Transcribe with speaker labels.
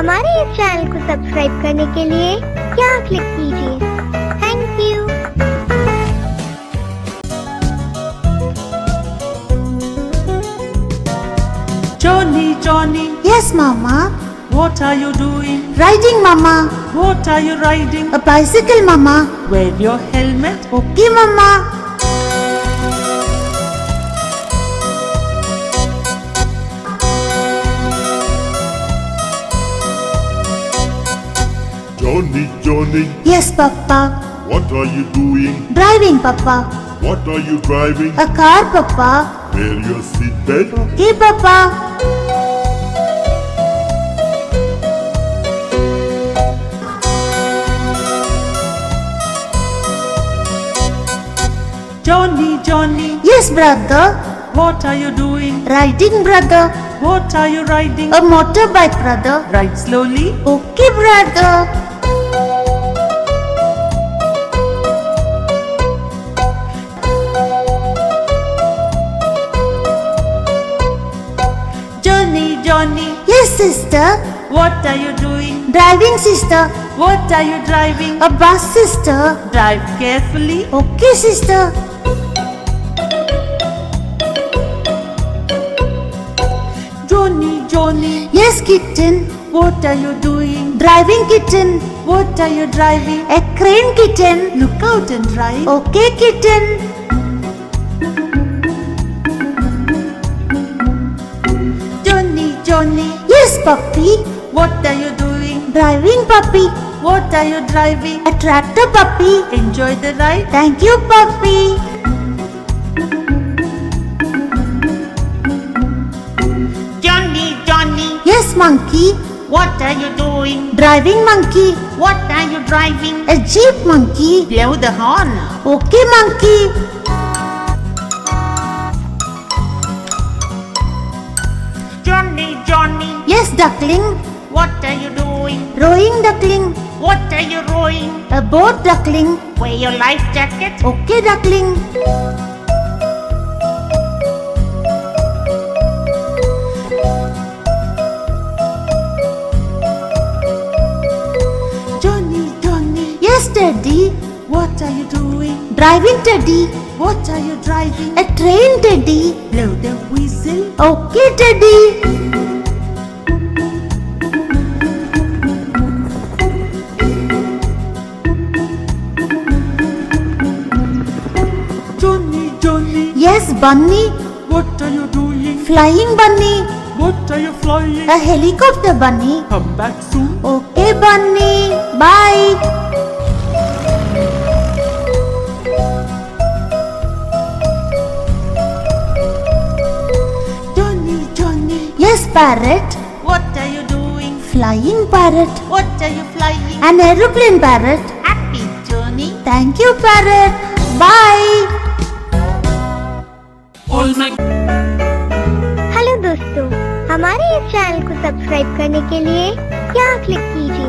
Speaker 1: हमारे इस चैनल को सब्सक्राइब करने के लिए यहाँ क्लिक कीजिए। Thank you.
Speaker 2: Johnny, Johnny,
Speaker 3: Yes, Mama.
Speaker 2: what are you doing?
Speaker 3: Riding, Mama.
Speaker 2: What are you riding?
Speaker 3: A bicycle, Mama.
Speaker 2: Wear your helmet.
Speaker 3: Okay, Mama.
Speaker 4: Johnny, Johnny,
Speaker 3: Yes, Papa.
Speaker 4: what are you doing?
Speaker 3: Driving, Papa.
Speaker 4: What are you driving?
Speaker 3: A car, Papa.
Speaker 4: Wear your seatbelt.
Speaker 3: Okay, Papa.
Speaker 2: Johnny, Johnny,
Speaker 3: Yes, brother.
Speaker 2: what are you doing?
Speaker 3: Riding, brother.
Speaker 2: What are you riding?
Speaker 3: A motorbike, brother.
Speaker 2: Ride slowly.
Speaker 3: Okay, brother.
Speaker 2: Johnny, Johnny,
Speaker 3: Yes, sister.
Speaker 2: what are you doing?
Speaker 3: Driving, sister.
Speaker 2: What are you driving?
Speaker 3: A bus, sister.
Speaker 2: Drive carefully.
Speaker 3: Okay, sister.
Speaker 2: Johnny, Johnny,
Speaker 3: Yes, kitten.
Speaker 2: what are you doing?
Speaker 3: Driving, kitten.
Speaker 2: What are you driving?
Speaker 3: A crane, kitten.
Speaker 2: Look out and drive.
Speaker 3: Okay, kitten.
Speaker 2: Johnny, Johnny,
Speaker 3: Yes, puppy.
Speaker 2: what are you doing?
Speaker 3: Driving, puppy.
Speaker 2: What are you driving?
Speaker 3: A tractor, puppy.
Speaker 2: Enjoy the ride.
Speaker 3: Thank you, puppy.
Speaker 5: Johnny, Johnny,
Speaker 3: Yes, monkey.
Speaker 5: what are you doing?
Speaker 3: Driving, monkey.
Speaker 5: What are you driving?
Speaker 3: A jeep, monkey.
Speaker 5: Blow the horn.
Speaker 3: Okay, monkey.
Speaker 5: Johnny, Johnny,
Speaker 3: Yes, duckling.
Speaker 5: what are you doing?
Speaker 3: Rowing, duckling.
Speaker 5: What are you rowing?
Speaker 3: A boat, duckling.
Speaker 5: Wear your life jacket.
Speaker 3: Okay, duckling.
Speaker 2: Johnny, Johnny,
Speaker 3: Yes, Teddy.
Speaker 2: what are you doing?
Speaker 3: Driving, Teddy.
Speaker 2: What are you driving?
Speaker 3: A train, Teddy.
Speaker 2: Blow the whistle.
Speaker 3: Okay, Teddy.
Speaker 2: Johnny, Johnny,
Speaker 3: Yes, bunny.
Speaker 2: what are you doing?
Speaker 3: Flying bunny.
Speaker 2: What are you flying?
Speaker 3: A helicopter bunny.
Speaker 2: Come back soon.
Speaker 3: Okay, bunny. Bye.
Speaker 2: Johnny, Johnny,
Speaker 3: Yes, parrot.
Speaker 2: what are you doing?
Speaker 3: Flying parrot.
Speaker 2: What are you flying?
Speaker 3: An aeroplane parrot.
Speaker 5: Happy Johnny.
Speaker 3: Thank you, parrot. Bye.
Speaker 2: All my
Speaker 1: hello दोस्तों, हमारे इस channel को subscribe करने के लिए यहाँ click कीजिए।